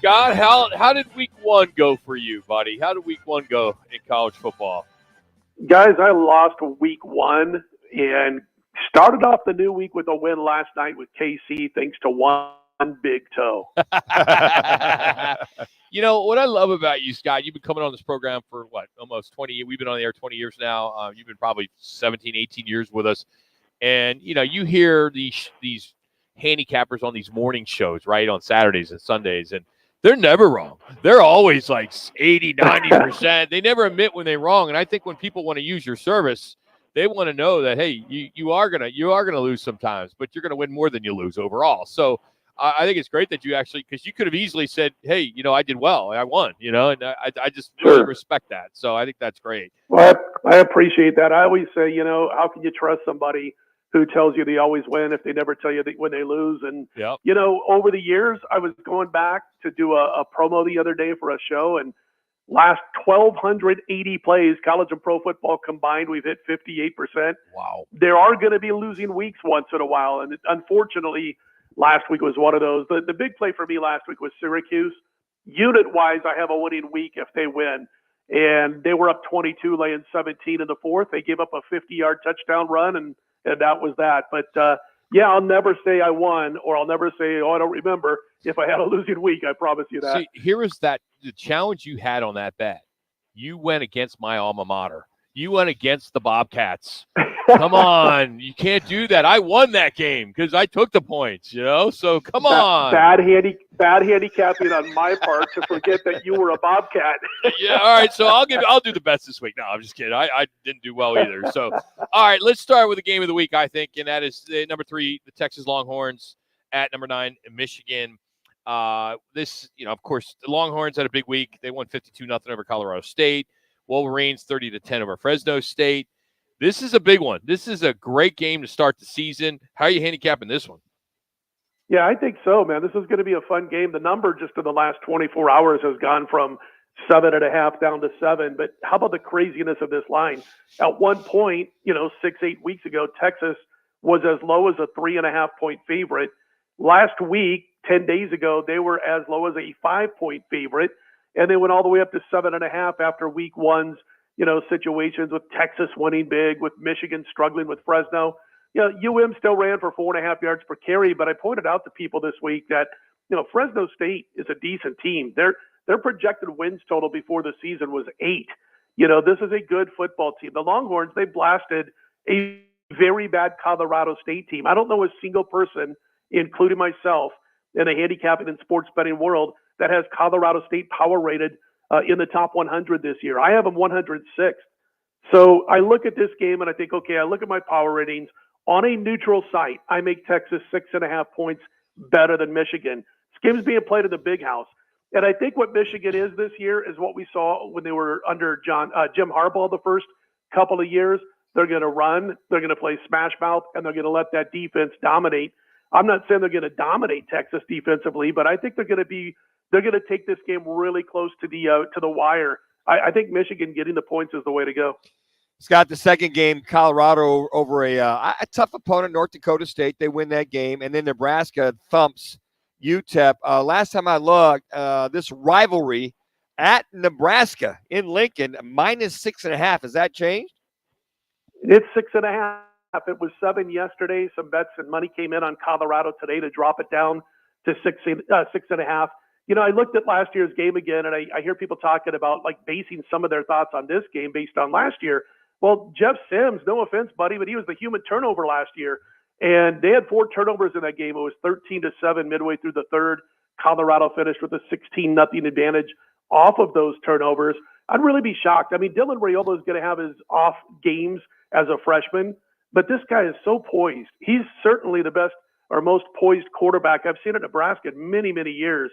Scott. How did week one go for you, buddy? How did week one go in college football? Guys, I lost week one and started off the new week with a win last night with KC thanks to one big toe. You know, what I love about you, Scott, you've been coming on this program for, what, almost 20 years. We've been on the air 20 years now. You've been probably 17, 18 years with us. And, you know, you hear these handicappers on these morning shows, right, on Saturdays and Sundays, and they're never wrong. They're always like 80, 90%. They never admit when they're wrong. And I think when people want to use your service, they want to know that, hey, you are gonna lose sometimes, but you're gonna win more than you lose overall. So I think it's great that you actually, because you could have easily said, hey, you know, I did well, I won, you know, and I just really respect that. So I think that's great. Well, I appreciate that. I always say, you know, how can you trust somebody who tells you they always win if they never tell you when they lose? And, you know, over the years, I was going back to do a promo the other day for a show, and last 1,280 plays, college and pro football combined, we've hit 58%. Wow. There are going to be losing weeks once in a while, and unfortunately, last week was one of those. The big play for me last week was Syracuse. Unit-wise, I have a winning week if they win. And they were up 22, laying 17 in the fourth. They gave up a 50-yard touchdown run, and that was that. But, yeah, I'll never say I won, or I'll never say, oh, I don't remember if I had a losing week. I promise you that. See, here is the challenge you had on that bet. You went against my alma mater. You went against the Bobcats. Come on. You can't do that. I won that game because I took the points, you know? So come on. Bad handicapping on my part to forget that you were a Bobcat. Yeah, all right. So I'll do the best this week. No, I'm just kidding. I didn't do well either. So, all right, let's start with the game of the week, I think, and that is number 3, the Texas Longhorns at number 9, Michigan. This, you know, of course, the Longhorns had a big week. They won 52-0 over Colorado State. Wolverines 30-10 over Fresno State. This is a big one. This is a great game to start the season. How are you handicapping this one? Yeah, I think so, man. This is going to be a fun game. The number just in the last 24 hours has gone from 7.5 down to 7. But how about the craziness of this line? At one point, you know, 6-8 weeks ago, Texas was as low as a 3.5-point favorite. Last week, 10 days ago, they were as low as a 5-point favorite. And they went all the way up to 7.5 after week one's, you know, situations with Texas winning big, with Michigan struggling with Fresno. You know, UM still ran for 4.5 yards per carry, but I pointed out to people this week that, you know, Fresno State is a decent team. Their projected wins total before the season was 8. You know, this is a good football team. The Longhorns, they blasted a very bad Colorado State team. I don't know a single person, including myself, in the handicapping and sports betting world that has Colorado State power rated in the top 100 this year. I have them 106th. So I look at this game and I think, okay, I look at my power ratings. On a neutral site, I make Texas 6.5 points better than Michigan. This game's being played in the Big House. And I think what Michigan is this year is what we saw when they were under Jim Harbaugh the first couple of years. They're going to run, they're going to play smash mouth, and they're going to let that defense dominate. I'm not saying they're going to dominate Texas defensively, but I think they're going to take this game really close to the wire. I think Michigan getting the points is the way to go. Scott, the second game, Colorado over a tough opponent, North Dakota State. They win that game. And then Nebraska thumps UTEP. Last time I looked, this rivalry at Nebraska in Lincoln, minus 6.5. Has that changed? It's 6.5. It was 7 yesterday. Some bets and money came in on Colorado today to drop it down to 6.5. You know, I looked at last year's game again, and I hear people talking about, like, basing some of their thoughts on this game based on last year. Well, Jeff Sims, no offense, buddy, but he was the human turnover last year. And they had 4 turnovers in that game. It was 13-7 midway through the third. Colorado finished with a 16-0 advantage off of those turnovers. I'd really be shocked. I mean, Dylan Raiola is going to have his off games as a freshman, but this guy is so poised. He's certainly the best or most poised quarterback I've seen at Nebraska in many, many years.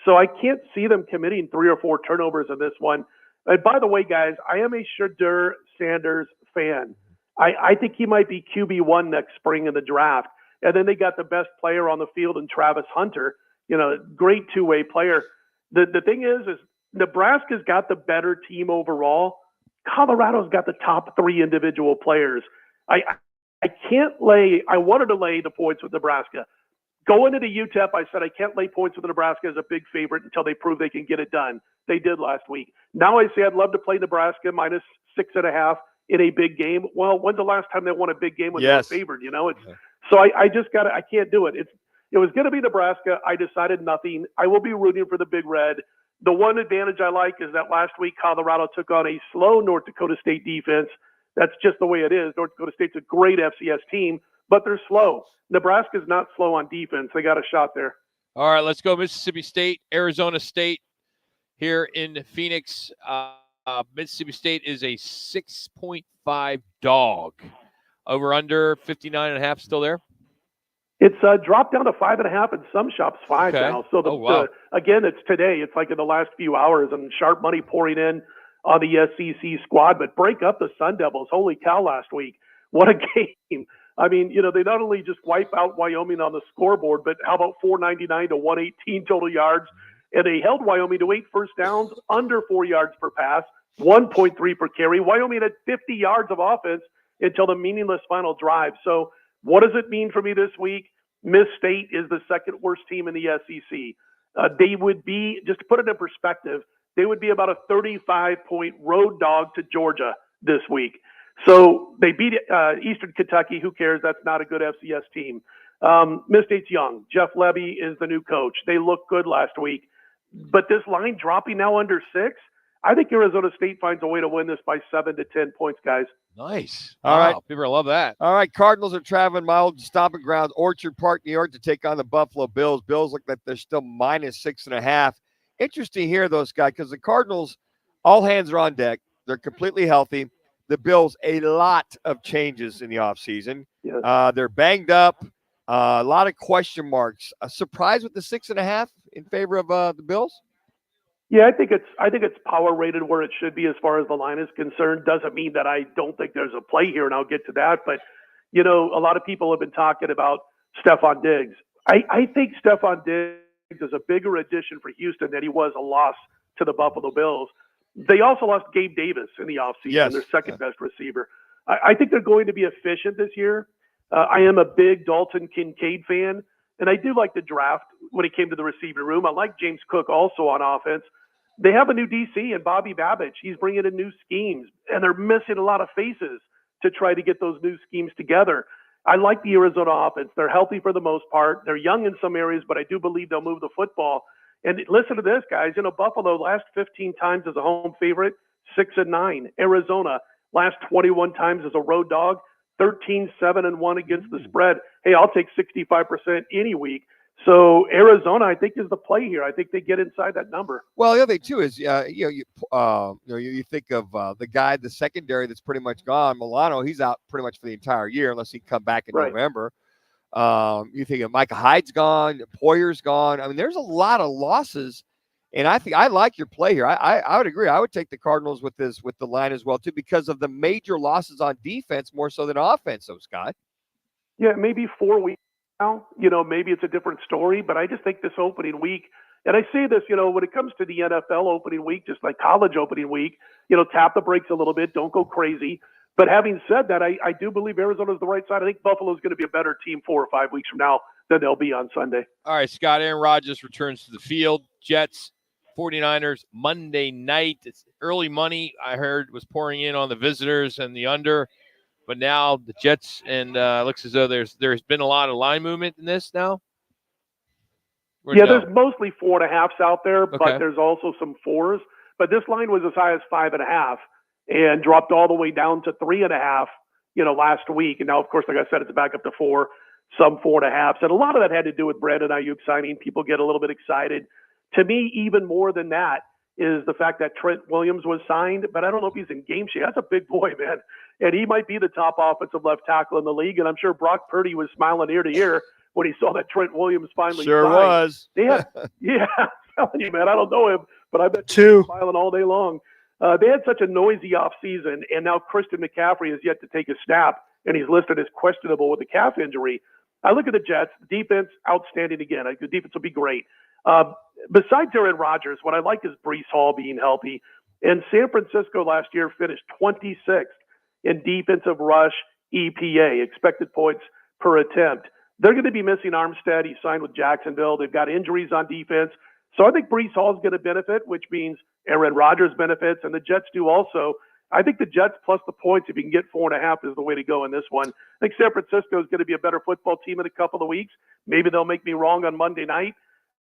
So I can't see them committing 3 or 4 turnovers in this one. And by the way, guys, I am a Shedeur Sanders fan. I think he might be QB1 next spring in the draft. And then they got the best player on the field in Travis Hunter, you know, great two-way player. The thing is Nebraska's got the better team overall. Colorado's got the top 3 individual players. I wanted to lay the points with Nebraska. Going into UTEP, I said I can't lay points with Nebraska as a big favorite until they prove they can get it done. They did last week. Now I say I'd love to play Nebraska minus 6.5 in a big game. Well, when's the last time they won a big game when they were favored? So I just got to, I can't do it. It was going to be Nebraska. I decided nothing. I will be rooting for the Big Red. The one advantage I like is that last week Colorado took on a slow North Dakota State defense. That's just the way it is. North Dakota State's a great FCS team, but they're slow. Nebraska's not slow on defense. They got a shot there. All right, let's go Mississippi State, Arizona State here in Phoenix. Mississippi State is a 6.5 dog. Over under 59.5 still there? It's dropped down to 5.5 in some shops, 5 now. So again, it's today. It's like in the last few hours, and sharp money pouring in on the SEC squad. But break up the Sun Devils. Holy cow! Last week, what a game! I mean, they not only just wipe out Wyoming on the scoreboard, but how about 499 to 118 total yards? And they held Wyoming to 8 first downs, under 4 yards per pass, 1.3 per carry. Wyoming had 50 yards of offense until the meaningless final drive. So what does it mean for me this week? Miss State is the second worst team in the SEC. They would be, just to put it in perspective, they would be about a 35-point road dog to Georgia this week. So they beat Eastern Kentucky. Who cares? That's not a good FCS team. Miss State's young. Jeff Levy is the new coach. They looked good last week. But this line dropping now under 6, I think Arizona State finds a way to win this by 7 to 10 points, guys. Nice. All right. People love that. All right. Cardinals are traveling my old stomping ground, Orchard Park, New York, to take on the Buffalo Bills. Bills look like they're still minus 6.5. Interesting here, those guys, because the Cardinals, all hands are on deck. They're completely healthy. The Bills, a lot of changes in the offseason. Yes. They're banged up. A lot of question marks. A surprise with the 6.5 in favor of the Bills? Yeah, I think it's power rated where it should be as far as the line is concerned. Doesn't mean that I don't think there's a play here, and I'll get to that. But, a lot of people have been talking about Stephon Diggs. I think Stephon Diggs is a bigger addition for Houston than he was a loss to the Buffalo Bills. They also lost Gabe Davis in the offseason, their second-best receiver. I think they're going to be efficient this year. I am a big Dalton Kincaid fan, and I do like the draft when it came to the receiving room. I like James Cook also on offense. They have a new DC and Bobby Babich. He's bringing in new schemes, and they're missing a lot of faces to try to get those new schemes together. I like the Arizona offense. They're healthy for the most part. They're young in some areas, but I do believe they'll move the football. And listen to this, guys. Buffalo last 15 times as a home favorite, 6-9. Arizona last 21 times as a road dog, 13-7-1 against the spread. Hey, I'll take 65% any week. So Arizona, I think, is the play here. I think they get inside that number. Well, the other thing too is, you think of the guy, the secondary that's pretty much gone. Milano, he's out pretty much for the entire year unless he can come back in November. You think of Micah Hyde's gone, Poyer's gone. I mean, there's a lot of losses, and I think I like your play here. I would agree. I would take the Cardinals with the line as well too, because of the major losses on defense more so than offense. So, Scott. Yeah, maybe 4 weeks now. Maybe it's a different story, but I just think this opening week, and I say this, when it comes to the NFL opening week, just like college opening week, tap the brakes a little bit, don't go crazy. But having said that, I do believe Arizona's the right side. I think Buffalo's going to be a better team 4 or 5 weeks from now than they'll be on Sunday. All right, Scott, Aaron Rodgers returns to the field. Jets, 49ers, Monday night. It's early money, I heard, was pouring in on the visitors and the under. But now the Jets, and looks as though there's been a lot of line movement in this now. There's mostly 4.5s out there, but there's also some 4s. But this line was as high as 5.5 and dropped all the way down to 3.5, last week. And now, of course, like I said, it's back up to 4, some 4.5s. And a lot of that had to do with Brandon Ayuk signing. People get a little bit excited. To me, even more than that is the fact that Trent Williams was signed, but I don't know if he's in game shape. That's a big boy, man. And he might be the top offensive left tackle in the league. And I'm sure Brock Purdy was smiling ear to ear when he saw that Trent Williams finally sure signed. Was. They had, yeah, I'm telling you, man, I don't know him, but I bet he was smiling all day long. They had such a noisy offseason, and now Christian McCaffrey is yet to take a snap, and he's listed as questionable with a calf injury. I look at the Jets. The defense, outstanding again. The defense will be great. Besides Aaron Rodgers, what I like is Breece Hall being healthy. And San Francisco last year finished 26th in defensive rush EPA, expected points per attempt. They're going to be missing Armstead. He signed with Jacksonville. They've got injuries on defense. So I think Breece Hall is going to benefit, which means Aaron Rodgers benefits, and the Jets do also. I think the Jets plus the points, if you can get 4.5, is the way to go in this one. I think San Francisco is going to be a better football team in a couple of weeks. Maybe they'll make me wrong on Monday night.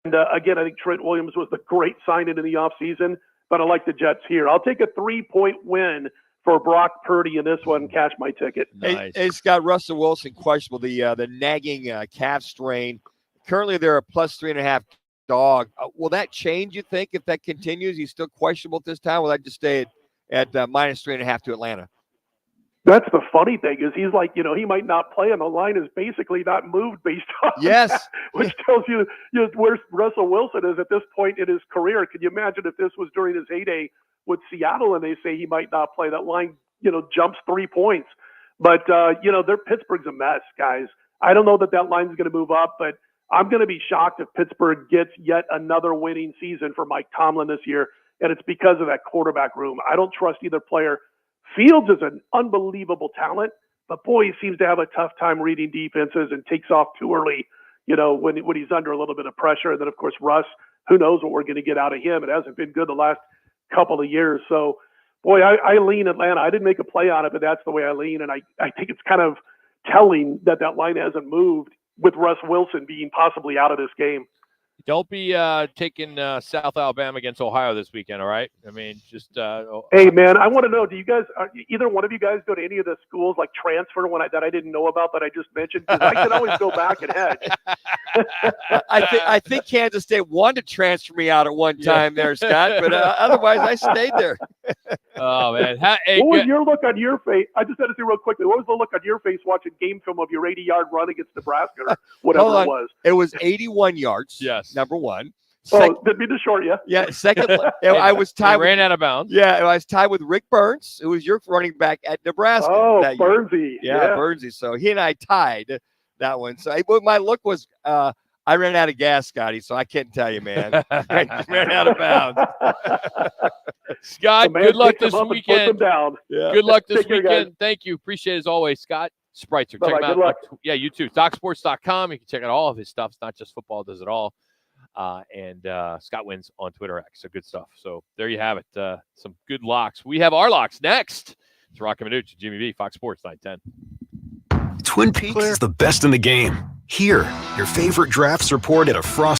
And again, I think Trent Williams was the great signing in the offseason, but I like the Jets here. I'll take a 3-point win for Brock Purdy in this one. Cash my ticket. Nice. Hey, Scott, Russell Wilson questionable, the nagging calf strain. Currently, they're a plus 3.5 dog. Will that change, you think, if that continues? He's still questionable at this time. Will that just stay at minus 3.5 to Atlanta? That's the funny thing is he's like, he might not play, and the line is basically not moved based on Yes. that, which tells you, where Russell Wilson is at this point in his career. Can you imagine if this was during his heyday with Seattle and they say he might not play? That line, jumps 3 points. But, Pittsburgh's a mess, guys. I don't know that line's going to move up, but I'm going to be shocked if Pittsburgh gets yet another winning season for Mike Tomlin this year, and it's because of that quarterback room. I don't trust either player. Fields is an unbelievable talent, but boy, he seems to have a tough time reading defenses and takes off too early, when he's under a little bit of pressure. And then, of course, Russ, who knows what we're going to get out of him. It hasn't been good the last couple of years. So, boy, I lean Atlanta. I didn't make a play on it, but that's the way I lean. And I think it's kind of telling that line hasn't moved with Russ Wilson being possibly out of this game. Don't be taking South Alabama against Ohio this weekend, all right? I mean, just hey, man, I want to know, do you guys, either one of you guys go to any of the schools like transfer that I didn't know about that I just mentioned? Because I can always go back and hedge. I think Kansas State wanted to transfer me out at one time there, Scott, but otherwise I stayed there. Oh, man. Hey, what was your look on your face? I just had to say real quickly, what was the look on your face watching game film of your 80-yard run against Nebraska or whatever it was? It was 81 yards. Yes. Number one. Didn't mean to short you. Yeah. Second, I was tied. Ran out of bounds. Yeah, I was tied with Rick Burns, who was your running back at Nebraska. Oh, that year. Burnsy. Yeah, Burnsy. So he and I tied that one. So my look was, I ran out of gas, Scotty. So I can't tell you, man. I ran out of bounds. Scott, good luck this weekend. Yeah. Good luck this Take care, weekend. guys. Thank you. Appreciate it as always, Scott Spreitzer. Bye-bye. Check him out. Good luck. Yeah, you too. DocSports.com. You can check out all of his stuff. It's not just football, does it all. And Scott wins on Twitter X. So good stuff. So there you have it. Some good locks. We have our locks next. It's Rocco Minucci, Jimmy B, Fox Sports 910. Twin Peaks is the best in the game. Here, your favorite drafts report at a frost